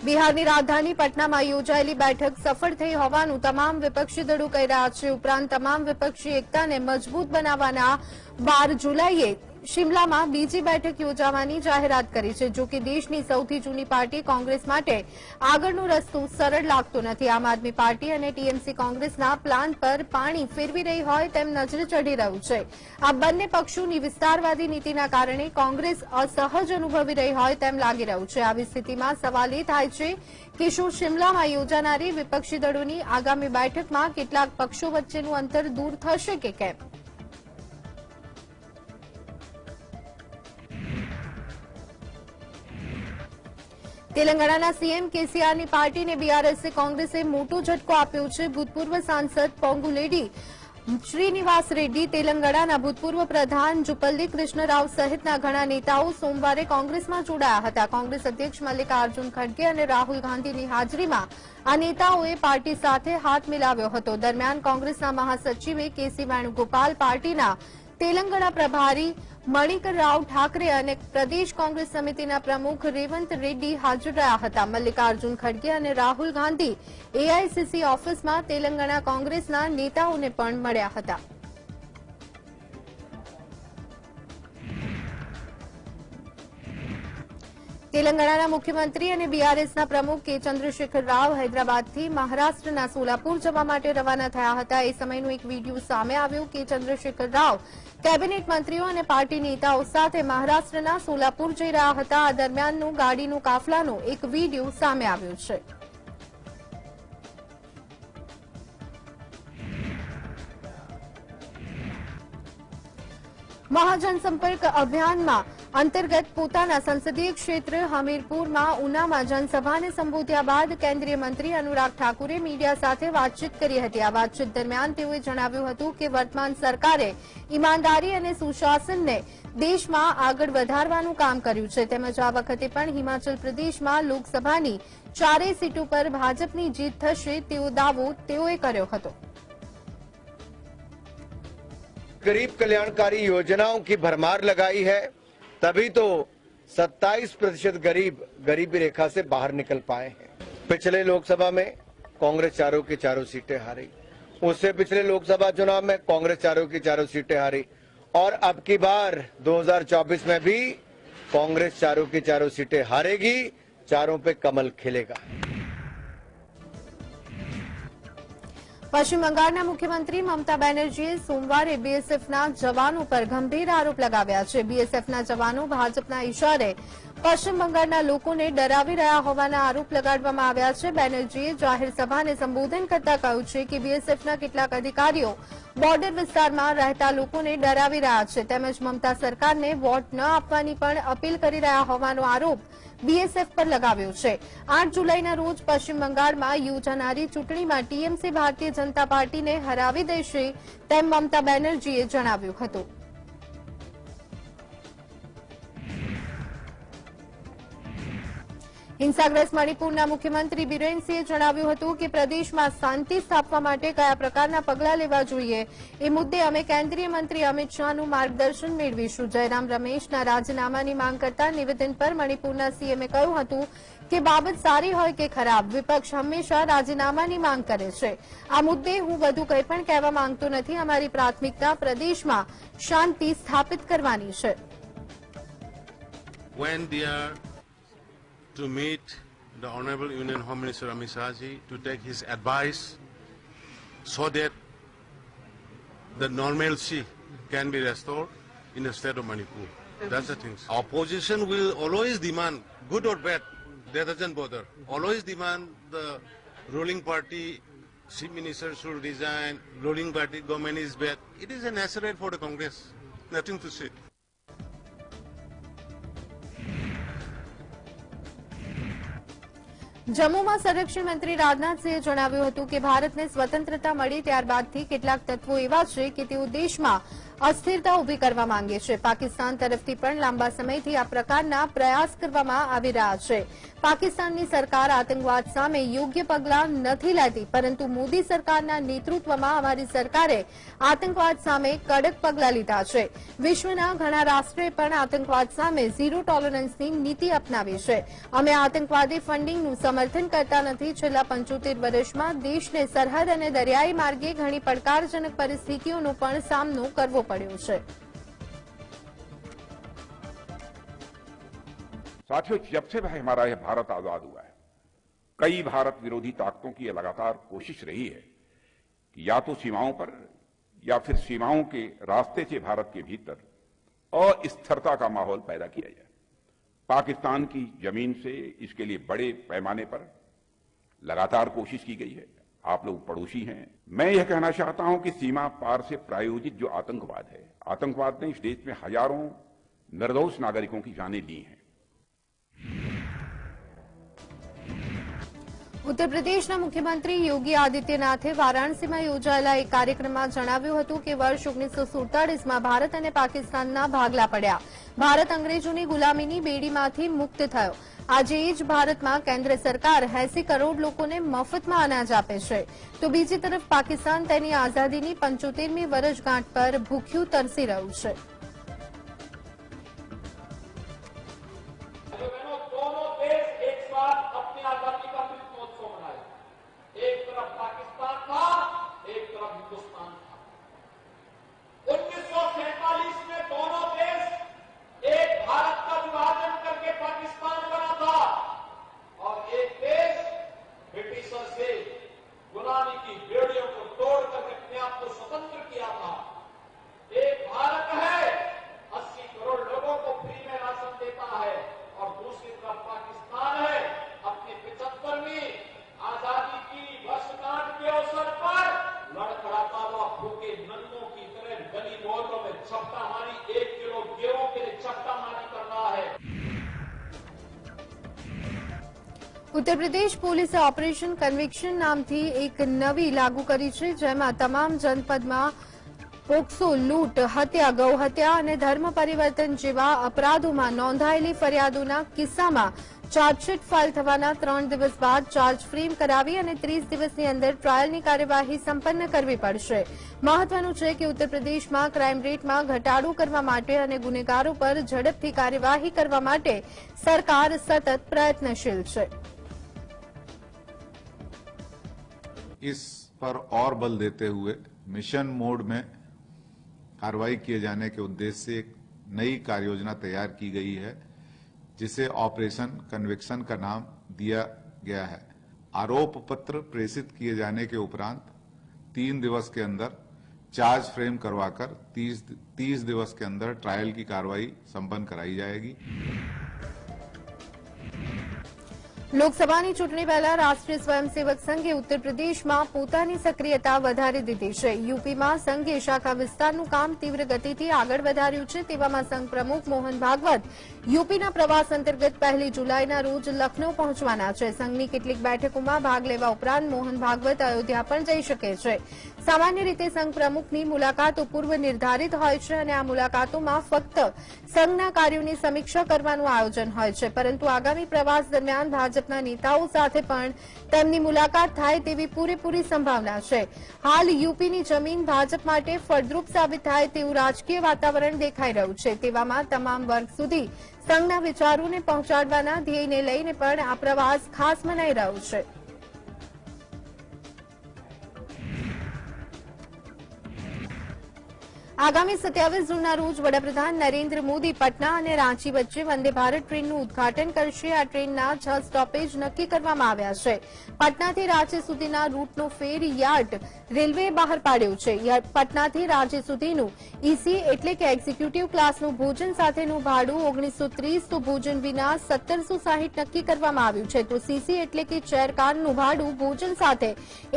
બિહારની રાજધાની પટનામાં યોજાયેલી બેઠક સફળ થઈ હોવાનું તમામ વિપક્ષી દળો કહી રહ્યા છે। ઉપરાંત તમામ વિપક્ષી એકતાને મજબૂત બનાવવાના 12 જુલાઈએ શિમલામાં બીજી બેઠક યોજવાની જાહેરાત કરી છે। જો કે દેશની સૌથી જૂની પાર્ટી કોંગ્રેસ માટે આગળનો રસ્તો સરળ લાગતો નથી। આમ આદમી પાર્ટી અને ટીએમસી કોંગ્રેસના પ્લાન પર પાણી ફેરવી રહી હોય તેમ નજરે ચઢી રહ્યું છે। આ બંને પક્ષોની વિસ્તારવાદી નીતિના કારણે કોંગ્રેસ અસહજ અનુભવી રહી હોય તેમ લાગી રહ્યું છે। આવી સ્થિતિમાં સવાલ એ થાય છે કે શું શિમલામાં યોજાનારી વિપક્ષી દળોની આગામી બેઠકમાં કેટલાક પક્ષો વચ્ચેનું અંતર દૂર થશે કે કેમ? તેલંગાણાના સીએમ કેસીઆરની પાર્ટીને બીઆરએસે કોંગ્રેસે મોટો ઝટકો આપ્યો છે। ભૂતપૂર્વ સાંસદ પોંગુલેડી શ્રીનિવાસ રેડ્ડી, તેલંગાણાના ભૂતપૂર્વ પ્રધાન જુપલ્લી કૃષ્ણરાવ સહિતના ઘણા નેતાઓ સોમવારે કોંગ્રેસમાં જોડાયા હતા। કોંગ્રેસ અધ્યક્ષ મલ્લિકાર્જુન ખડગે અને રાહુલ ગાંધીની હાજરીમાં આ નેતાઓએ પાર્ટી સાથે હાથ મિલાવ્યો હતો। દરમિયાન કોંગ્રેસના મહાસચિવે કેસી વેણુગોપાલ, પાર્ટીના તેલંગાણા પ્રભારી મણિકર રાવ ઠાકરે અને પ્રદેશ કોંગ્રેસ સમિતિના પ્રમુખ રેવંત રેડ્ડી હાજર રહ્યા હતા। મલ્લિકાર્જુન ખડગે અને રાહુલ ગાંધી એઆઈસીસી ઓફિસમાં તેલંગાણા કોંગ્રેસના નેતાઓને પણ મળ્યા હતા। તેલંગાણાના મુખ્યમંત્રી અને બીઆરએસના પ્રમુખ કે ચંદ્રશેખર રાવ હૈદરાબાદથી મહારાષ્ટ્રના સોલાપુર જવા માટે રવાના થયા હતા। એ સમયનો એક વિડીયો સામે આવ્યો કે ચંદ્રશેખર રાવ કેબિનેટ મંત્રીઓ અને પાર્ટી નેતાઓ સાથે મહારાષ્ટ્રના સોલાપુર જઈ રહ્યા હતા। આ દરમિયાનનો ગાડીનો કાફલાનો એક વિડીયો સામે આવ્યો છે। મહાજનસંપર્ક અભિયાનમાં અંતર્ગત પોતાના સંસદીય ક્ષેત્ર હમીરપુરમાં ઉનામાં જનસભાને સંબોધ્યા બાદ કેન્દ્રીય મંત્રી અનુરાગ ઠાકુરે મીડિયા સાથે વાતચીત કરી હતી। આ વાતચીત દરમિયાન તેઓએ જણાવ્યું હતું કે વર્તમાન સરકારે ઈમાનદારી અને સુશાસનને દેશમાં આગળ વધારવાનું કામ કર્યું છે। તેમજ આ વખતે પણ હિમાચલ પ્રદેશમાં લોકસભાની 4 સીટો પર ભાજપની જીત થશે તેવો દાવો તેઓએ કર્યો હતો। गरीब कल्याणकारी योजनाओं की भरमार लगाई है, तभी तो 27% गरीब गरीबी रेखा से बाहर निकल पाए हैं। पिछले लोकसभा में कांग्रेस चारों की चारों सीटें हारी, उससे पिछले लोकसभा चुनाव में कांग्रेस चारों की चारों सीटें हारी और अब की बार 2024 में भी कांग्रेस चारों की चारों सीटें हारेगी, चारों पे कमल खिलेगा। પશ્ચિમ બંગાળના મુખ્યમંત્રી મમતા બેનર્જીએ સોમવારે બીએસએફના જવાનો પર ગંભીર આરોપ લગાવ્યા છે। બીએસએફના જવાનો ભાજપના ઇશારે પશ્ચિમ બંગાળના લોકોને ડરાવી રહ્યા હોવાના આરોપ લગાડવામાં આવ્યા છે। બેનર્જીએ જાહેર સભાને સંબોધન કરતા કહ્યું છે કે બીએસએફના કેટલાક અધિકારીઓ બોર્ડર વિસ્તારમાં રહેતા લોકોને ડરાવી રહ્યા છે। તેમજ મમતા સરકારને વોટ ન આપવાની પણ અપીલ કરી રહ્યા હોવાનો આરોપ બીએસએફ પર લગાવ્યો છે। 8 જુલાઈના રોજ પશ્ચિમ બંગાળમાં યોજાનારી ચૂંટણીમાં ટીએમસી ભારતીય જનતા પાર્ટીને હરાવી દેશે તેમ મમતા બેનર્જીએ જણાવ્યું હતું। હિંસાગ્રસ્ત મણિપુરના મુખ્યમંત્રી બિરેનસિંહે જણાવ્યું હતું કે પ્રદેશમાં શાંતિ સ્થાપવા માટે કયા પ્રકારના પગલાં લેવા જોઈએ એ મુદ્દે અમે કેન્દ્રીય મંત્રી અમિત શાહનું માર્ગદર્શન મેળવીશું। જયરામ રમેશના રાજીનામાની માંગ કરતા નિવેદન પર મણિપુરના સીએમએ કહ્યું હતું કે બાબત સારી હોય કે ખરાબ, વિપક્ષ હંમેશા રાજીનામાની માંગ કરે છે। આ મુદ્દે હું વધુ કંઈ પણ કહેવા માંગતો નથી। અમારી પ્રાથમિકતા પ્રદેશમાં શાંતિ સ્થાપિત કરવાની છે। To meet the Honorable Union Home Minister Amit Shah ji to take his advice so that the normalcy can be restored in the state of Manipur. That's the thing. Opposition will always demand, good or bad, that doesn't bother. Always demand the ruling party, chief minister should resign, ruling party government is bad. It is a natural for the Congress. Nothing to say. જમ્મુમાં સંરક્ષણ મંત્રી રાજનાથસિંહે જણાવ્યું હતું કે ભારતને સ્વતંત્રતા મળી ત્યારબાદથી કેટલાક તત્વો એવા છે કે તેઓ દેશમાં અસ્થિરતા ઉભી કરવા માંગે છે. પાકિસ્તાન તરફથી પણ લાંબા સમયથી આ પ્રકારના પ્રયાસ કરવામાં આવી રહ્યા છે. પાકિસ્તાનની સરકાર આતંકવાદ સામે યોગ્ય પગલાં નથી લેતી, પરંતુ મોદી સરકારના નેતૃત્વમાં અમારી સરકારે આતંકવાદ સામે કડક પગલાં લીધા છે. વિશ્વના ઘણા રાષ્ટ્રોએ પણ આતંકવાદ સામે ઝીરો ટોલરન્સની નીતિ અપનાવી છે. અમે આતંકવાદી ફંડિંગનું સમર્થન કરતા નથી. છેલ્લા 75 વર્ષમાં દેશને સરહદ અને દરિયાઈ માર્ગે ઘણી પડકારજનક પરિસ્થિતિઓનો પણ સામનો કરવો પડ્યો છે. साथियों, जब से हमारा यह भारत आजाद हुआ है, कई भारत विरोधी ताकतों की यह लगातार कोशिश रही है कि या तो सीमाओं पर या फिर सीमाओं के रास्ते से भारत के भीतर अस्थिरता का माहौल पैदा किया जाए. पाकिस्तान की जमीन से इसके लिए बड़े पैमाने पर लगातार कोशिश की गई है. आप लोग पड़ोसी हैं. मैं यह कहना चाहता हूं कि सीमा पार से प्रायोजित जो आतंकवाद है, आतंकवाद ने इस देश में हजारों निर्दोष नागरिकों की जानें ली हैं. ઉત્તર પ્રદેશના મુખ્યમંત્રી યોગી આદિત્યનાથે વારાણસીમાં યોજાયેલા એક કાર્યક્રમમાં જણાવ્યું હતું કે વર્ષ 1947માં ભારત અને પાકિસ્તાનના ભાગલા પડ્યા. ભારત અંગ્રેજોની ગુલામીની બેડીમાંથી મુક્ત થયો. આજે એ જ ભારતમાં કેન્દ્ર સરકાર 80 કરોડ લોકોને મફતમાં અનાજ આપે છે, તો બીજી તરફ પાકિસ્તાન તેની આઝાદીની 75મી વર્ષગાંઠ પર ભૂખ્યું તરસી રહ્યું છે. एक तरफ पाकिस्तान था, एक तरफ हिंदुस्तान था. 1947 में दोनों देश एक भारत का विभाजन करके पाकिस्तान बना था और एक देश ब्रिटिशर से गुलामी की बेड़ियों को तोड़ करके अपने आप को स्वतंत्र किया था. एक भारत है 80 करोड़ लोगों को फ्री में राशन देता है और दूसरी तरफ पाकिस्तान है अपनी 75वीं आजादी की वर्षगांठ के अवसर पर लड़खड़ाता हुआ भूखे नन्नों की तरह गली मोहल्लों में छप्पा मारी, 1 किलो गेहूं के लिए छप्पा मारी कर रहा है. ઉત્તર પ્રદેશ પોલીસે ઓપરેશન કન્વિક્શન નામથી એક નવી લાગુ કરી છે, જેમાં તમામ જનપદમાં પોક્સો, લૂંટ, હત્યા, ગૌહત્યા અને ધર્મ પરિવર્તન જેવા અપરાધોમાં નોંધાયેલી ફરિયાદોના કિસ્સામાં ચાર્જશીટ ફાઇલ થવાના 3 દિવસ બાદ ચાર્જ ફ્રેમ કરાવી અને 30 દિવસની અંદર ટ્રાયલની કાર્યવાહી સંપન્ન કરવી પડશે. મહત્વનું છે કે ઉત્તર પ્રદેશમાં ક્રાઇમ રેટમાં ઘટાડો કરવા માટે અને ગુનેગારો પર ઝડપથી કાર્યવાહી કરવા માટે સરકાર સતત પ્રયત્નશીલ છે. इस पर और बल देते हुए मिशन मोड में कार्रवाई किए जाने के उद्देश्य से एक नई कार्ययोजना तैयार की गई है, जिसे ऑपरेशन कन्विक्शन का नाम दिया गया है. आरोप पत्र प्रेषित किए जाने के उपरांत 3 दिवस के अंदर चार्ज फ्रेम करवाकर 30 दिवस के अंदर ट्रायल की कार्रवाई संपन्न कराई जाएगी. લોકસભાની ચૂંટણી પહેલા રાષ્ટ્રીય સ્વયંસેવક સંઘે ઉત્તર પ્રદેશમાં પોતાની સક્રિયતા વધારી દીધી છે. યુપીમાં સંઘે શાખા વિસ્તારનું કામ તીવ્ર ગતિથી આગળ વધાર્યું છે. તેવામાં સંઘ પ્રમુખ મોહન ભાગવત યુપીના પ્રવાસ અંતર્ગત 1 જુલાઈના રોજ લખનૌ પહોંચવાના છે. સંઘની કેટલીક બેઠકોમાં ભાગ લેવા ઉપરાંત મોહન ભાગવત અયોધ્યા પણ જઈ શકે છે. સામાન્ય રીતે સંઘ પ્રમુખની મુલાકાતો પૂર્વ નિર્ધારિત હોય છે અને આ મુલાકાતોમાં ફક્ત સંઘના કાર્યોની સમીક્ષા કરવાનું આયોજન હોય છે, પરંતુ આગામી પ્રવાસ દરમિયાન ભાજપના નેતાઓ સાથે પણ તેમની મુલાકાત થાય તેવી પૂરેપૂરી સંભાવના છે. હાલ યુપીની જમીન ભાજપ માટે ફળદ્રુપ સાબિત થાય તેવું રાજકીય વાતાવરણ દેખાઈ રહ્યું છે. તેવામાં તમામ વર્ગ સુધી સંઘના વિચારોને પહોંચાડવાના ધ્યેયને લઈને પણ આ પ્રવાસ ખાસ મનાઈ રહ્યો છે. આગામી 27 જૂનના રોજ વડાપ્રધાન નરેન્દ્ર મોદી પટના અને રાંચી વચ્ચે વંદે ભારત ટ્રેનનું ઉદઘાટન કરશે. આ ટ્રેનના 6 સ્ટોપેજ નક્કી કરવામાં આવ્યા છે. પટનાથી રાંચી સુધીના રૂટનો ફેર યાર્ડ રેલવેએ બહાર પાડ્યો છે. પટનાથી રાંચી સુધીનું ઈસી એટલે કે એક્ઝિક્યુટિવ ક્લાસનું ભોજન સાથેનું ભાડું 1930 તો ભોજન વિના 1760 નક્કી કરવામાં આવ્યું છે. તો સીસી એટલે કે ચેર કારનું ભાડું ભોજન સાથે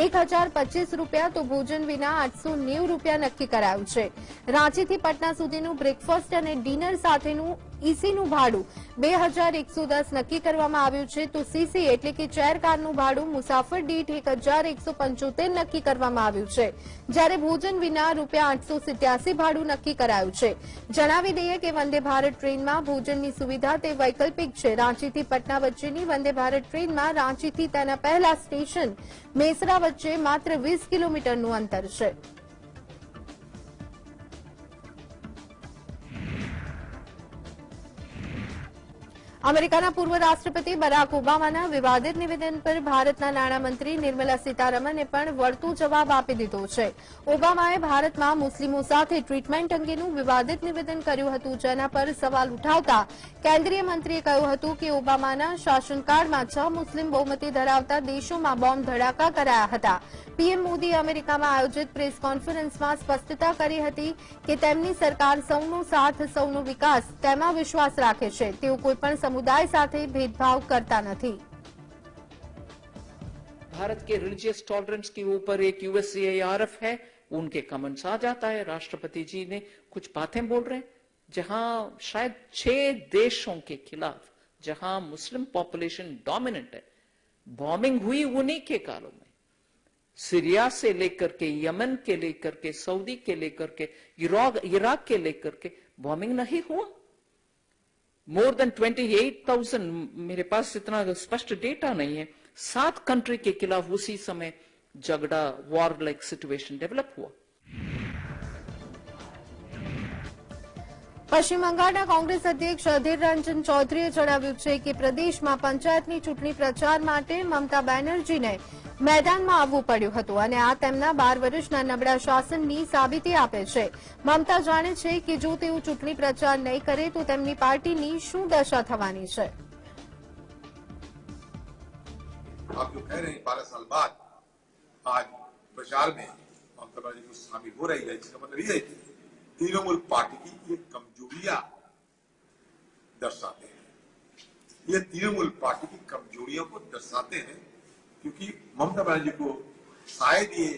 1025 રૂપિયા તો ભોજન વિના 890 રૂપિયા નક્કી કરાયું છે. રાંચીથી પટના સુધીનું બ્રેકફાસ્ટ અને ડિનર સાથેનું ઈસીનું ભાડું 2110 નક્કી કરવામાં આવ્યું છે, તો સીસી એટલે કે ચેર કારનું ભાડું મુસાફર દીઠ 1175 નક્કી કરવામાં આવ્યું છે, જ્યારે ભોજન વિના ₹887 ભાડું નક્કી કરાયું છે। જણાવી દઈએ કે વંદે ભારત ટ્રેનમાં ભોજનની સુવિધા તે વૈકલ્પિક છે। રાંચીથી પટના વચ્ચેની વંદે ભારત ટ્રેનમાં રાંચીથી તેના પહેલા સ્ટેશન મેસરા વચ્ચે માત્ર 20 કિલોમીટરનું અંતર છે। અમેરિકાના પૂર્વ રાષ્ટ્રપતિ બરાક ઓબામાના વિવાદિત નિવેદન પર ભારતના નાણામંત્રી નિર્મલા સીતારમણે પણ વળતો જવાબ આપી દીધો છે। ઓબામાએ ભારતમાં મુસ્લિમો સાથે ટ્રીટમેન્ટ અંગેનું વિવાદિત નિવેદન કર્યું હતું, જેના પર સવાલ ઉઠાવતા કેન્દ્રીય મંત્રીએ કહ્યું હતું કે ઓબામાના શાસનકાળમાં 6 મુસ્લિમ બહુમતી ધરાવતા દેશોમાં બોમ્બ ધડાકા કરાયા હતા। પીએમ મોદીએ અમેરિકામાં આયોજિત પ્રેસ કોન્ફરન્સમાં સ્પષ્ટતા કરી હતી કે તેમની સરકાર સૌનો સાથ, સૌનો વિકાસ તેમાં વિશ્વાસ રાખે છે। તેઓ કોઈપણ समुदाय साथे भेदभाव करता नहीं। भारत के रिलीजियस टॉलरेंस के ऊपर एक यूएससीआईआरएफ है, उनके कमेंट्स आ जाता है। राष्ट्रपति जी ने कुछ बातें बोल रहे हैं जहां शायद 6 देशों के खिलाफ, जहां मुस्लिम पॉपुलेशन डोमिनेंट है, बॉम्बिंग हुई उन्हीं के कालों में। सीरिया से लेकर के यमन के लेकर के सऊदी के लेकर के इराक के लेकर के बॉम्बिंग नहीं हुआ। मोर देन 28,000, मेरे पास इतना स्पष्ट डेटा नहीं है, 7 कंट्री के खिलाफ उसी समय झगड़ा, वॉर लाइक सिचुएशन डेवलप हुआ। પશ્ચિમ બંગાળના કોંગ્રેસ અધ્યક્ષ અધીર રંજન ચૌધરીએ જણાવ્યું છે કે પ્રદેશમાં પંચાયતની ચૂંટણી પ્રચાર માટે મમતા બેનર્જીને મેદાનમાં આવવું પડ્યું હતું અને આ તેમના 12 વર્ષના નબળા શાસનની સાબિતી આપે છે। મમતા જાણે છે કે જો તેઓ ચૂંટણી પ્રચાર નહીં કરે તો તેમની પાર્ટીની શું દશા થવાની છે। आप जो कह रहे हैं 12 साल बाद आज प्रचार में ममता बनर्जी को शामिल हो रही है, इसका मतलब ये है कि तृणमूल पार्टी की ये कमजोरियां दर्शाते हैं। ये तृणमूल पार्टी की कमजोरियों को दर्शाते हैं, क्योंकि ममता बनर्जी को शायद ये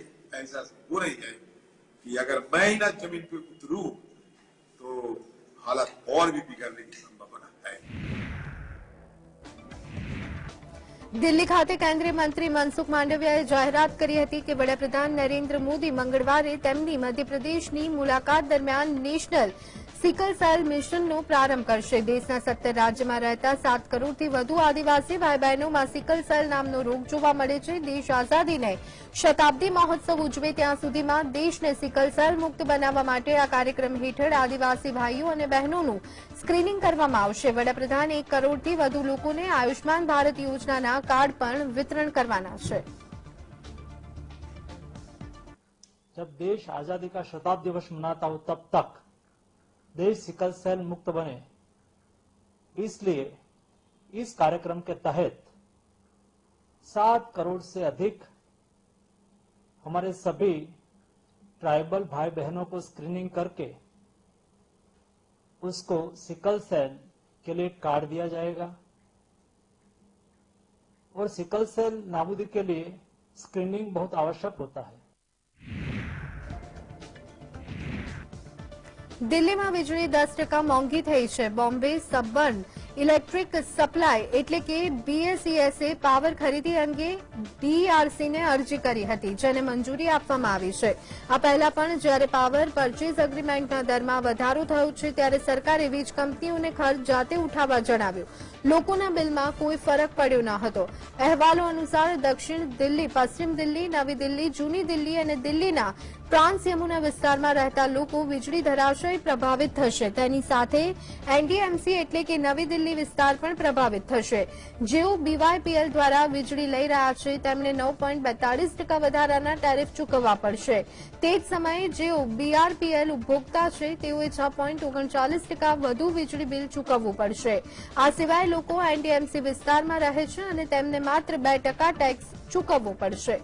ऐसा हो रही है कि अगर मैं ही ना जमीन पे उतरूं तो हालात और भी बिगड़ने की संभावना है। દિલ્હી ખાતે કેન્દ્રીય મંત્રી મનસુખ માંડવિયાએ જાહેરાત કરી હતી કે વડાપ્રધાન નરેન્દ્ર મોદી મંગળવારે તેમની મધ્યપ્રદેશની મુલાકાત દરમિયાન નેશનલ સિકલ સેલ મિશનનો પ્રારંભ કરશે। દેશના 17 રાજ્યમાં રહેતા 7 કરોડથી વધુ આદિવાસી ભાઈ બહેનોમાં સિકલ સેલ નામનો રોગ જોવા મળે છે। દેશ આઝાદીને શતાબ્દી મહોત્સવ ઉજવે ત્યાં સુધીમાં દેશને સિકલ સેલ મુક્ત બનાવવા માટે આ કાર્યક્રમ હેઠળ આદિવાસી ભાઈઓ અને બહેનોનું સ્ક્રીનિંગ કરવામાં આવશે। વડાપ્રધાન 1 કરોડથી વધુ લોકોને આયુષ્માન ભારત યોજનાના કાર્ડ પણ વિતરણ કરવાના છે। जब देश आजादी का शताब्दी वर्ष मनाता हो तब तक देश सिकल सेल मुक्त बने, इसलिए इस कार्यक्रम के तहत 7 करोड़ से अधिक हमारे सभी ट्राइबल भाई बहनों को स्क्रीनिंग करके उसको सिकल सेल के लिए कार्ड दिया जाएगा और सिकल सेल नाबूदी के लिए स्क्रीनिंग बहुत आवश्यक होता है। દિલ્હીમાં વીજળી 10% મોંઘી થઈ છે। બોમ્બે સબર્બન ઇલેક્ટ્રિક સપ્લાય એટલે કે બીએસઈએસે પાવર ખરીદી અંગે ડીઆરસીને અરજી કરી હતી, જેને મંજૂરી આપવામાં આવી છે। આ પહેલા પણ જ્યારે પાવર પરચેઝ એગ્રીમેન્ટના દરમાં વધારો થયો છે ત્યારે સરકારે વીજ કંપનીઓને ખર્ચ જાતે ઉઠાવવા જણાવ્યું। લોકોના બિલમાં કોઈ ફરક પડ્યો ન હતો। અહેવાલો અનુસાર દક્ષિણ દિલ્હી, પશ્ચિમ દિલ્હી, નવી દિલ્હી, જૂની દિલ્હી અને દિલ્હીના ટ્રાન્સ યમુના વિસ્તારમાં રહેતા લોકો વીજળી ધરાશય પ્રભાવિત થશે। તેની સાથે એનડીએમસી એટલે કે નવી દિલ્હી વિસ્તાર પણ પ્રભાવિત થશે। જેઓ બીવાયપીએલ દ્વારા વીજળી લઈ રહ્યા છે તેમને 9.42% વધારાના ટેરિફ ચૂકવવા પડશે। તે જ સમયે જેઓ બીઆરપીએલ ઉપભોક્તા છે તેઓએ 6.39% વધુ વીજળી બિલ ચૂકવવું પડશે। આ સિવાય લોકો એનડીએમસી વિસ્તારમાં રહે છે અને તેમને માત્ર 2% ટેક્સ ચૂકવવો પડશે।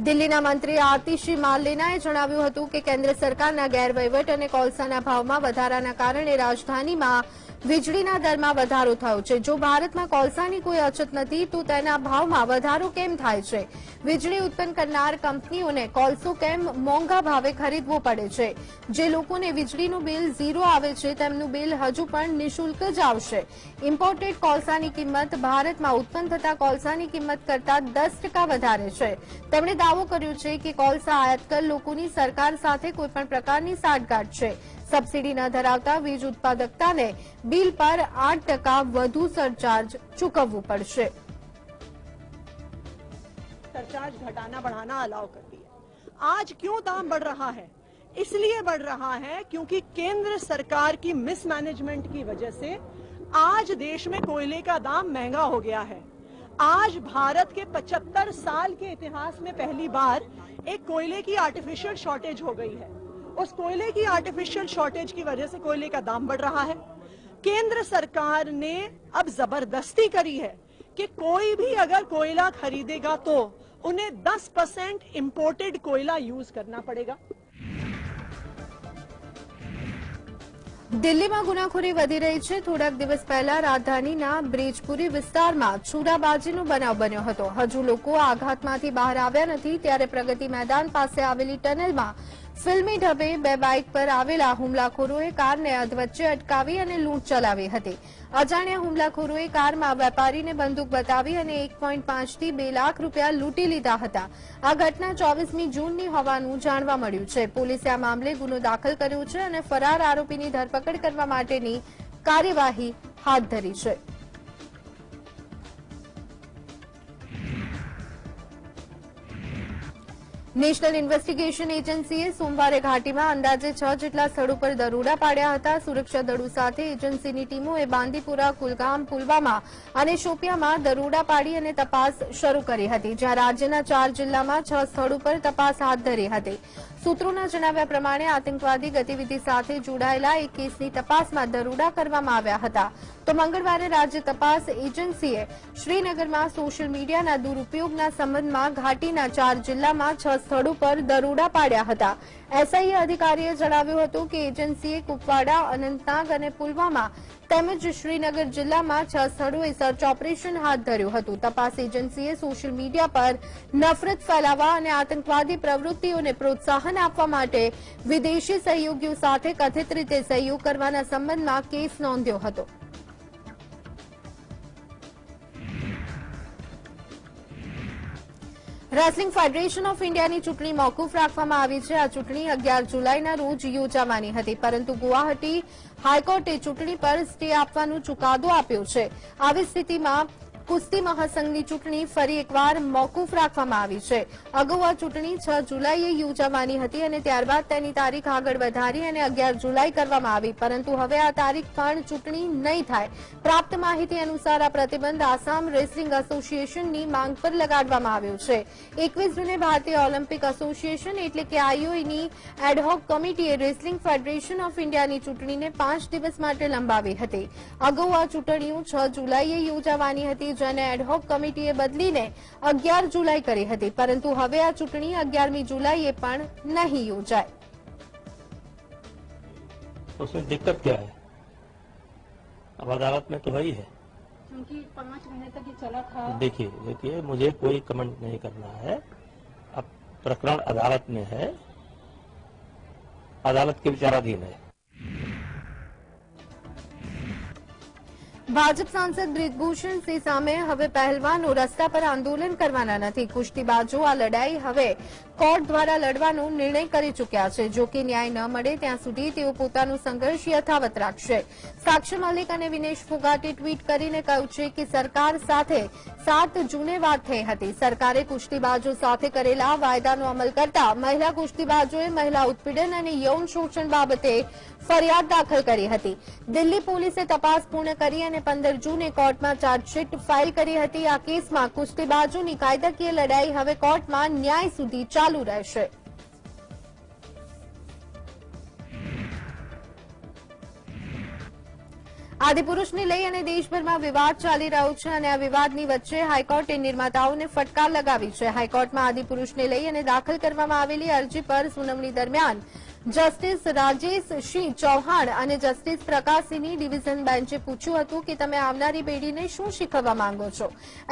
દિલ્હીના મંત્રી આતિશી માર્લેનાએ જણાવ્યું હતું કે કેન્દ્ર સરકારના ગેરવહીવટ અને કોલસાના ભાવમાં વધારાના કારણે રાજધાનીમાં વીજળીના દરમાં વધારો થયો છે। જો ભારતમાં કોલસાની કોઈ અછત નથી તો તેના ભાવમાં વધારો કેમ થાય છે? વીજળી ઉત્પન્ન કરનાર કંપનીઓને કોલસો કેમ મોંઘા ભાવે ખરીદવો પડે છે? જે લોકોને વીજળીનું બિલ ઝીરો આવે છે તેમનું બિલ હજુ પણ નિઃશુલ્ક જ આવશે। ઇમ્પોર્ટેડ કોલસાની કિંમત ભારતમાં ઉત્પન્ન થતા કોલસાની કિંમત કરતા 10% વધારે છે। તેમણે દાવો કર્યો છે કે કોલસા આયાત કર લોકોની સરકાર સાથે કોઈપણ પ્રકારની સાંઠગાંઠ છે। સબસિડી ન ધરાવતા વીજ ઉત્પાદકતાને બિલ પર 8% વધુ સરચાર્જ ચૂકવવું પડશે। सरचार्ज घटाना बढ़ाना अलाउ कर दिया। आज क्यों दाम बढ़ रहा है? इसलिए बढ़ रहा है क्योंकि केंद्र सरकार की मिसमैनेजमेंट की वजह से आज देश में कोयले का दाम महंगा हो गया है। आज भारत के 75 साल के इतिहास में पहली बार एक कोयले की आर्टिफिशियल शॉर्टेज हो गई है। उस कोयले की आर्टिफिशियल शॉर्टेज की वजह से कोयले का दाम बढ़ रहा है। केंद्र सरकार ने अब जबरदस्ती करी है कि कोई भी अगर कोयला खरीदेगा तो उन्हें 10% इंपोर्टेड कोयला यूज करना पड़ेगा। દિલ્હીમાં ગુનાખોરી વધી રહી છે। થોડાક દિવસ પહેલા રાજધાનીના બ્રિજપુરી વિસ્તારમાં છુરાબાજીનો બનાવ બન્યો હતો। હજુ લોકો આઘાતમાંથી બહાર આવ્યા નથી ત્યારે પ્રગતિ મેદાન પાસે આવેલી ટનલમાં ફિલ્મી ઢબે બે બાઇક પર આવેલા હુમલાખોરોએ કારને અધવચ્ચે અટકાવી અને લૂંટ ચલાવી હતી। અજાણ્યા હુમલાખોરોએ કારમાં વેપારીને બંદૂક બતાવી અને 1.5 થી 2 લાખ રૂપિયા લૂંટી લીધા હતા। આ ઘટના 24મી જૂનની હોવાનું જાણવા મળ્યું છે। પોલીસે આ મામલે ગુનો દાખલ કર્યો છે અને ફરાર આરોપીની ધરપકડ કરવા માટેની કાર્યવાહી હાથ ધરી છે। નેશનલ ઇન્વેસ્ટિગેશન એજન્સીએ સોમવારે ઘાટીમાં અંદાજે 6 જેટલા સ્થળો પર દરોડા પાડ્યા હતા। સુરક્ષા દળો સાથે એજન્સીની ટીમોએ બાંદીપુરા, કુલગામ, પુલવામા અને શોપિયામાં દરોડા પાડી અને તપાસ શરૂ કરી હતી, જ્યાં રાજ્યના 4 જિલ્લામાં 6 સ્થળો પર તપાસ હાથ ધરી હતી। સૂત્રોના જણાવ્યા પ્રમાણે આતંકવાદી ગતિવિધિ સાથે જોડાયેલા એક કેસની તપાસમાં દરોડા કરવામાં આવ્યા હતા। તો મંગળવારે રાજ્ય તપાસ એજન્સીએ શ્રીનગરમાં સોશિયલ મીડિયાના દુરુપયોગના સંબંધમાં ઘાટીના 4 જિલ્લામાં 6 સ્થળો પર દરોડા પાડ્યા હતા। એસઆઈએ અધિકારીએ જણાવ્યું હતું કે એજન્સીએ કુપવાડા, અનંતનાગ અને પુલવામા તેમજ શ્રીનગર જિલ્લામાં 6 સ્થળોએ સર્ચ ઓપરેશન હાથ ધર્યું હતું। તપાસ એજન્સીએ સોશિયલ મીડિયા પર નફરત ફેલાવવા અને આતંકવાદી પ્રવૃત્તિઓને પ્રોત્સાહન આપવા માટે વિદેશી સહયોગીઓ સાથે કથિત રીતે સહયોગ કરવાના સંબંધમાં કેસ નોંધ્યો હતો। રેસલિંગ ફેડરેશન ઓફ ઇન્ડિયાની ચૂંટણી મોકૂફ રાખવામાં આવી છે। આ ચૂંટણી 11 જુલાઈના રોજ યોજાવાની હતી, પરંતુ ગુવાહાટી હાઈકોર્ટે ચૂંટણી પર સ્ટે આપવાનો ચુકાદો આપ્યો છે। આવી સ્થિતિમાં કુસ્તી મહાસંઘની ચૂંટણી ફરી એકવાર મોકૂફ રાખવામાં આવી છે। અગાઉ આ ચૂંટણી 6 જુલાઈએ યોજાવાની હતી અને ત્યારબાદ તેની તારીખ આગળ વધારી અને 11 જુલાઈ કરવામાં આવી, પરંતુ હવે આ તારીખ પણ ચૂંટણી નહીં થાય। પ્રાપ્ત માહિતી અનુસાર આ પ્રતિબંધ આસામ રેસલિંગ એસોસિએશનની માંગ પર લગાડવામાં આવ્યો છે। 21 જૂને ભારતીય ઓલિમ્પિક એસોસિએશન એટલે કે આઈઓએની એડહોક કમિટીએ રેસલિંગ ફેડરેશન ઓફ ઇન્ડિયાની ચૂંટણીને 5 દિવસ માટે લંબાવી હતી। અગાઉ આ ચૂંટણીઓ 6 જુલાઈએ યોજાવાની હતી, જેને એડહોક કમિટીએ બદલીને 11 જુલાઈ કરી હતી, પરંતુ હવે આ ચૂંટણી 11મી જુલાઈએ પણ નહીં યોજાય। उसमें दिक्कत क्या है? अब अदालत में तो वही है, क्योंकि 5 महीने तक ये चला था। देखिए मुझे कोई कमेंट नहीं करना है। अब प्रकरण अदालत में है, अदालत के विचाराधीन है। ભાજપ સાંસદ બ્રિજભૂષણ સિંહ સામે હવે પહેલવાનો રસ્તા પર આંદોલન કરવાના નથી। કુસ્તીબાજો આ લડાઈ હવે કોર્ટ દ્વારા લડવાનો નિર્ણય કરી ચૂક્યા છે। જો કે ન્યાય ન મળે ત્યાં સુધી તેઓ પોતાનો સંઘર્ષ યથાવત રાખશે। સાક્ષી મલિક અને વિનેશ ફોગાટે ટ્વીટ કરીને કહ્યું છે કે સરકાર સાથે 7 જૂને વાત થઈ હતી। સરકારે કુસ્તીબાજો સાથે કરેલા વાયદાનો અમલ કરતા મહિલા કુસ્તીબાજોએ મહિલા ઉત્પીડન અને યૌન શોષણ બાબતે ફરિયાદ દાખલ કરી હતી। દિલ્હી પોલીસે તપાસ પૂર્ણ કરી અને 15 જૂને કોર્ટમાં ચાર્જશીટ ફાઇલ કરી હતી। આ કેસમાં કુસ્તીબાજોની કાયદાકીય લડાઈ હવે કોર્ટમાં ન્યાય સુધી ચાલુ રહેશે। આદિપુરુષને લઈ અને દેશભરમાં વિવાદ ચાલી રહ્યો છે અને આ વિવાદની વચ્ચે હાઈકોર્ટે નિર્માતાઓને ફટકાર લગાવી છે। હાઈકોર્ટમાં આદિપુરુષને લઈ અને દાખલ કરવામાં આવેલી અરજી પર સુનાવણી દરમિયાન જસ્ટિસ રાજેશ સિંહ ચૌહાણ અને જસ્ટિસ પ્રકાશસિંહની ડિવિઝન બેન્ચે પૂછ્યું હતું કે તમે આવનારી પેઢીને શું શીખવવા માંગો છો.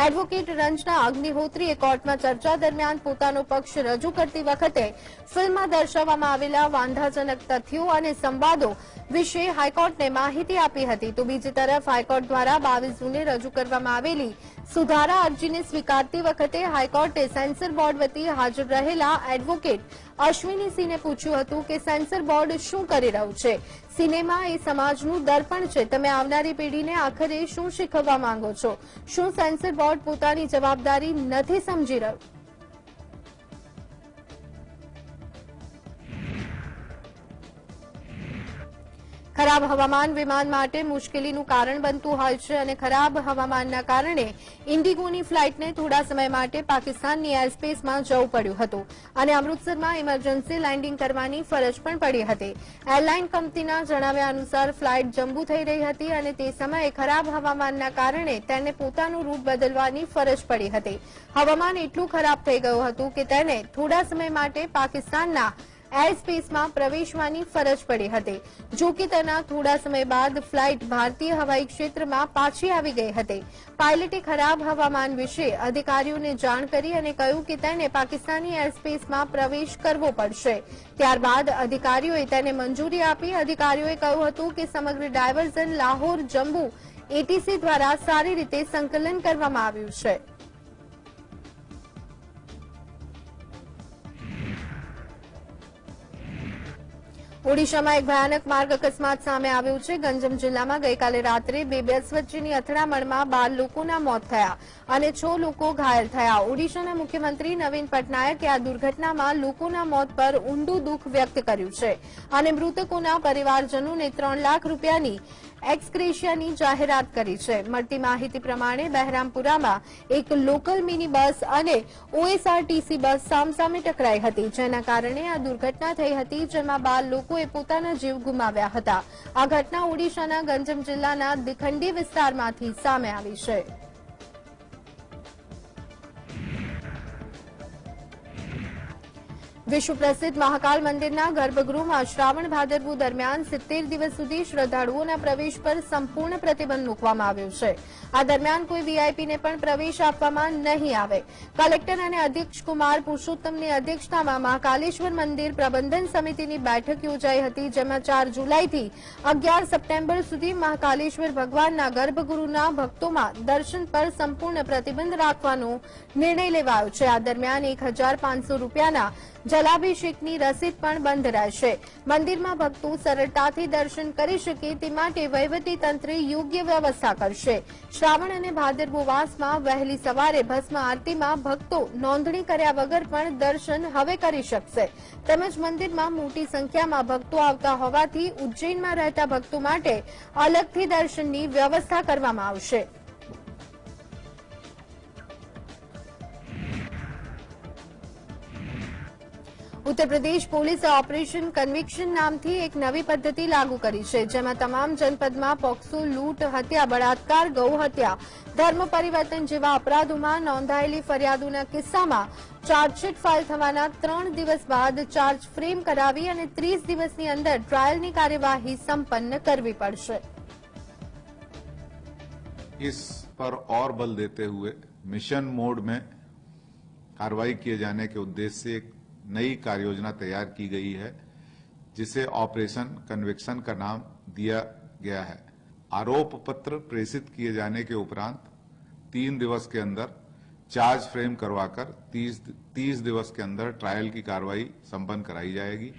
એડવોકેટ રંજના અગ્નિહોત્રીએ કોર્ટમાં ચર્ચા દરમિયાન પોતાનો પક્ષ રજૂ કરતી વખતે ફિલ્મમાં દર્શાવવામાં આવેલા વાંધાજનક તથ્યો અને સંવાદો વિશે હાઈકોર્ટને માહિતી આપી હતી. તો બીજી તરફ હાઈકોર્ટ દ્વારા 22 જૂને રજૂ કરવામાં આવેલી સુધારા અરજીને સ્વીકારતી વખતે હાઈકોર્ટે સેન્સર બોર્ડ વતી હાજર રહેલા એડવોકેટ અશ્વિની સિંહને પૂછ્યું હતું કે સેન્સર બોર્ડ શું કરી રહ્યું છે. સિનેમા એ સમાજનું દર્પણ છે. તમે આવનારી પેઢીને આખરે શું શીખવવા માંગો છો? શું સેન્સર બોર્ડ પોતાની જવાબદારી નથી સમજી રહ્યું? ખરાબ હવામાન વિમાન માટે મુશ્કેલીનું કારણ બનતું હોય છે અને ખરાબ હવામાનના કારણે ઇન્ડિગોની ફ્લાઇટને થોડા સમય માટે પાકિસ્તાનની એરસ્પેસમાં જવું પડ્યું હતું અને અમૃતસરમાં ઇમરજન્સી લેન્ડિંગ કરવાની ફરજ પણ પડી હતી. એરલાઇન કંપનીના જણાવ્યા અનુસાર ફ્લાઇટ જમ્બુ થઈ રહી હતી અને તે સમયે ખરાબ હવામાનના કારણે તેને પોતાનું રૂટ બદલવાની ફરજ પડી હતી. હવામાન એટલું ખરાબ થઈ ગયું હતું કે તેને થોડા સમય માટે પાકિસ્તાનના એરસ્પેસમાં પ્રવેશવાની ફરજ પડી હતી. જો કે તેના થોડા સમય બાદ ફ્લાઇટ ભારતીય હવાઈ ક્ષેત્રમાં પાછી આવી ગઈ હતી. પાયલટે ખરાબ હવામાન વિશે અધિકારીઓને જાણ કરી અને કહ્યું કે તેને પાકિસ્તાની એરસ્પેસમાં પ્રવેશ કરવો પડશે. ત્યારબાદ અધિકારીઓએ તેને મંજૂરી આપી. અધિકારીઓએ કહ્યું હતું કે સમગ્ર ડાયવર્ઝન લાહોર જમ્મુ એટીસી દ્વારા સારી રીતે સંકલન કરવામાં આવ્યું છે. ઓડિશામાં એક ભયાનક માર્ગ અકસ્માત સામે આવ્યો છે. ગંજમ જિલ્લામાં ગઈકાલે રાત્રે બે બસ વચ્ચેની અથડામણમાં 12 લોકોના મોત થયા અને 6 લોકો ઘાયલ થયા. ઓડિશાના મુખ્યમંત્રી નવીન પટનાયકે આ દુર્ઘટનામાં લોકોના મોત પર ઊંડું દુઃખ વ્યક્ત કર્યું છે અને મૃતકોના પરિવારજનોને 3 લાખ રૂપિયાની એક્સગ્રેશિયાની જાહેરાત કરી છે. મળતી માહિતી પ્રમાણે બહેરામપુરામાં એક લોકલ મિની બસ અને ઓએસઆરટીસી બસ સામસામે ટકરાઈ હતી, જેના કારણે આ દુર્ઘટના થઈ હતી, જેમાં 12 લોકોએ પોતાના જીવ ગુમાવ્યા હતા. આ ઘટના ઓડિશાના ગંજમ જિલ્લાના દિખંડી વિસ્તારમાંથી સામે આવી છે. વિશ્વ પ્રસિદ્ધ મહાકાલ મંદિરના ગર્ભગૃહમાં શ્રાવણ ભાદરવું દરમિયાન 70 દિવસ સુધી શ્રદ્ધાળુઓના પ્રવેશ પર સંપૂર્ણ પ્રતિબંધ મૂકવામાં આવ્યો છે. આ દરમિયાન કોઈ વીઆઈપીને પણ પ્રવેશ આપવામાં નહીં આવે. કલેક્ટર અને અધ્યક્ષ કુમાર પુરુષોત્તમની અધ્યક્ષતામાં મહાકાલેશ્વર મંદિર પ્રબંધન સમિતિની બેઠક યોજાઈ હતી, જેમાં 4 જુલાઈથી 11 સપ્ટેમ્બર સુધી મહાકાલેશ્વર ભગવાનના ગર્ભગૃહના ભક્તોમાં દર્શન પર સંપૂર્ણ પ્રતિબંધ રાખવાનો નિર્ણય લેવાયો છે. આ દરમિયાન 1500 રૂપિયાના જલાભિષેકની રસીદ પણ બંધ રહેશે. મંદિરમાં ભક્તો સરળતાથી દર્શન કરી શકે તે માટે વહીવટી તંત્રે યોગ્ય વ્યવસ્થા કરશે. શ્રાવણ અને ભાદરવોવાસમાં વહેલી સવારે ભસ્મ આરતીમાં ભક્તો નોંધણી કર્યા વગર પણ દર્શન હવે કરી શકશે. તેમજ મંદિરમાં મોટી સંખ્યામાં ભક્તો આવતા હોવાથી ઉજ્જૈનમાં રહેતા ભક્તો માટે અલગથી દર્શનની વ્યવસ્થા કરવામાં આવશે. ઉત્તર પ્રદેશ પોલીસે ઓપરેશન કન્વિક્શન નામથી એક નવી પદ્ધતિ લાગુ કરી છે, જેમાં તમામ જનપદમાં પોક્સો, લૂંટ, હત્યા, બળાત્કાર, ગૌ હત્યા, ધર્મ પરિવર્તન જેવા અપરાધોમાં નોંધાયેલી ફરિયાદોના કિસ્સામાં ચાર્જશીટ ફાઇલ થવાના 3 દિવસ બાદ ચાર્જ ફ્રેમ કરાવી અને 30 દિવસની અંદર ટ્રાયલની કાર્યવાહી સંપન્ન કરવી પડશે. इस पर और बल देते हुए मिशन मोड में कार्रवाई किए जाने के उद्देश्य से एक नई कार्य योजना तैयार की गई है, जिसे ऑपरेशन कन्विक्शन का नाम दिया गया है. आरोप पत्र प्रेषित किए जाने के उपरांत 3 दिवस के अंदर चार्ज फ्रेम करवाकर 30 दिवस के अंदर ट्रायल की कार्रवाई संपन्न कराई जाएगी.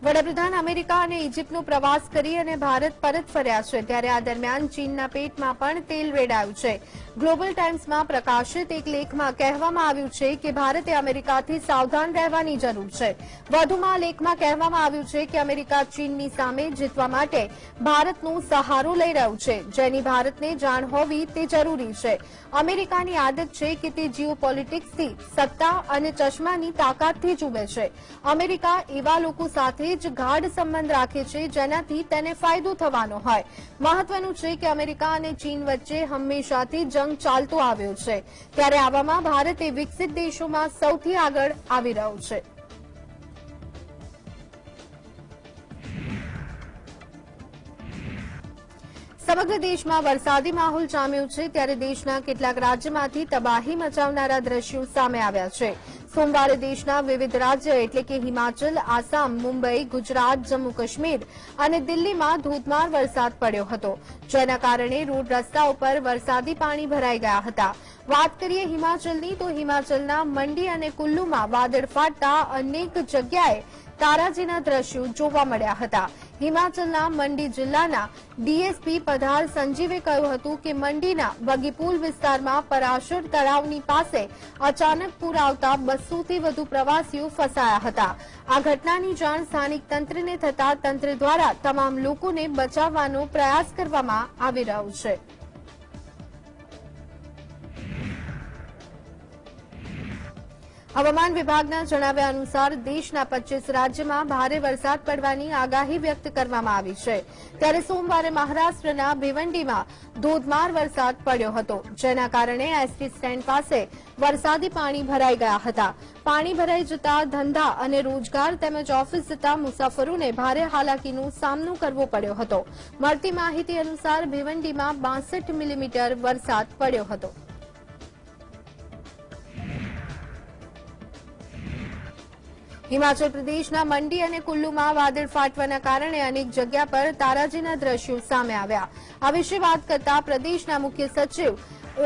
વડાપ્રધાન અમેરિકા અને ઇજિપ્તનો પ્રવાસ કરી અને ભારત પરત ફર્યા છે, ત્યારે આ દરમિયાન ચીનના પેટમાં પણ તેલ રેડાયું છે. ગ્લોબલ ટાઇમ્સમાં પ્રકાશિત એક લેખમાં કહેવામાં આવ્યું છે કે ભારતે અમેરિકાથી સાવધાન રહેવાની જરૂર છે. વધુમાં લેખમાં કહેવામાં આવ્યું છે કે અમેરિકા ચીનની સામે જીતવા માટે ભારતનો સહારો લઈ રહ્યું છે, જેની ભારતને જાણ હોવી તે જરૂરી છે. અમેરિકાની આદત છે કે તે જીઓપોલિટિક્સથી, સત્તા અને ચશ્માની તાકાતથી જુએ છે. અમેરિકા એવા લોકો સાથે સાથે જ ગાઢ સંબંધ રાખે છે, જેનાથી તેને ફાયદો થવાનો હોય. મહત્વનું છે કે અમેરિકા અને ચીન વચ્ચે હંમેશાથી જંગ ચાલતો આવ્યો છે, ત્યારે આવામાં ભારત એ વિકસિત દેશોમાં સૌથી આગળ આવી રહ્યું છે. સમગ્ર દેશમાં વરસાદી માહોલ જામ્યો છે, ત્યારે દેશના કેટલાક રાજ્યમાંથી તબાહી મચાવનારા દ્રશ્યો સામે આવ્યા છે. સોમવારે દેશના વિવિધ રાજ્ય એટલે કે હિમાચલ, આસામ, મુંબઈ, ગુજરાત, જમ્મુ કાશ્મીર અને દિલ્હીમાં ધોધમાર વરસાદ પડ્યો હતો, જેના કારણે રોડ રસ્તા ઉપર વરસાદી પાણી ભરાઈ ગયા હતા. વાત કરીએ હિમાચલની, તો હિમાચલના મંડી અને કુલ્લુમાં વાદળ ફાટતા અનેક જગ્યાએ તારાજીના દ્રશ્યો જોવા મળ્યા હતા. હિમાચલના મંડી જિલ્લાના ડીએસપી પધાર સંજીવે કહ્યું હતું કે મંડીના બગીપુલ વિસ્તારમાં પરાશર તળાવની પાસે અચાનક પૂર આવતા 200થી વધુ પ્રવાસીઓ ફસાયા હતા. આ ઘટનાની જાણ સ્થાનિક તંત્રને થતા તંત્ર દ્વારા તમામ લોકોને બચાવવાનો પ્રયાસ કરવામાં આવી રહ્યો છે. હવામાન વિભાગના જણાવ્યા અનુસાર દેશના 25 રાજ્યમાં ભારે વરસાદ પડવાની આગાહી વ્યક્ત કરવામાં આવી છે, ત્યારે સોમવારે મહારાષ્ટ્રના ભિવંડીમાં ધોધમાર વરસાદ પડ્યો હતો, જેના કારણે એસટી સ્ટેન્ડ પાસે વરસાદી પાણી ભરાઈ ગયા હતા. પાણી ભરાઈ જતા ધંધા અને રોજગાર તેમજ ઓફિસ જતા મુસાફરોને ભારે હાલાકીનો સામનો કરવો પડ્યો હતો. મળતી માહિતી અનુસાર ભિવંડીમાં 62 મિલીમીટર વરસાદ પડ્યો હતો. હિમાચલ પ્રદેશના મંડી અને કુલ્લુમાં વાદળ ફાટવાના કારણે અનેક જગ્યા પર તારાજીના દ્રશ્યો સામે આવ્યા. આ વિશે વાત કરતા પ્રદેશના મુખ્ય સચિવ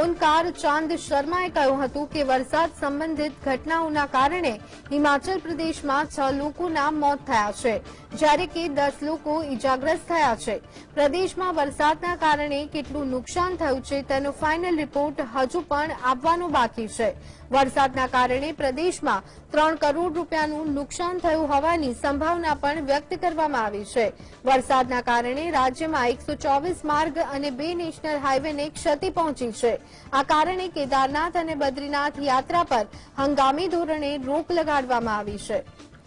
ઓનકાર ચાંદ શર્માએ કહ્યું હતું કે વરસાદ સંબંધિત ઘટનાઓના કારણે હિમાચલ પ્રદેશમાં 6 લોકોના મોત થયા છે, જ્યારે કે 10 લોકો ઇજાગ્રસ્ત થયા છે. પ્રદેશમાં વરસાદના કારણે કેટલું નુકસાન થયું છે તેનો ફાઇનલ રિપોર્ટ હજુ પણ આવવાનો બાકી છે. વરસાદના કારણે પ્રદેશમાં 3 કરોડ રૂપિયાનું નુકસાન થયું હોવાની સંભાવના પણ વ્યક્ત કરવામાં આવી છે. વરસાદના કારણે રાજ્યમાં 124 માર્ગ અને 2 નેશનલ હાઈવેને ક્ષતિ પહોંચી છે. આ કારણે કેદારનાથ અને બદ્રીનાથ યાત્રા પર હંગામી ધોરણે રોક લગાડવામાં આવી છે.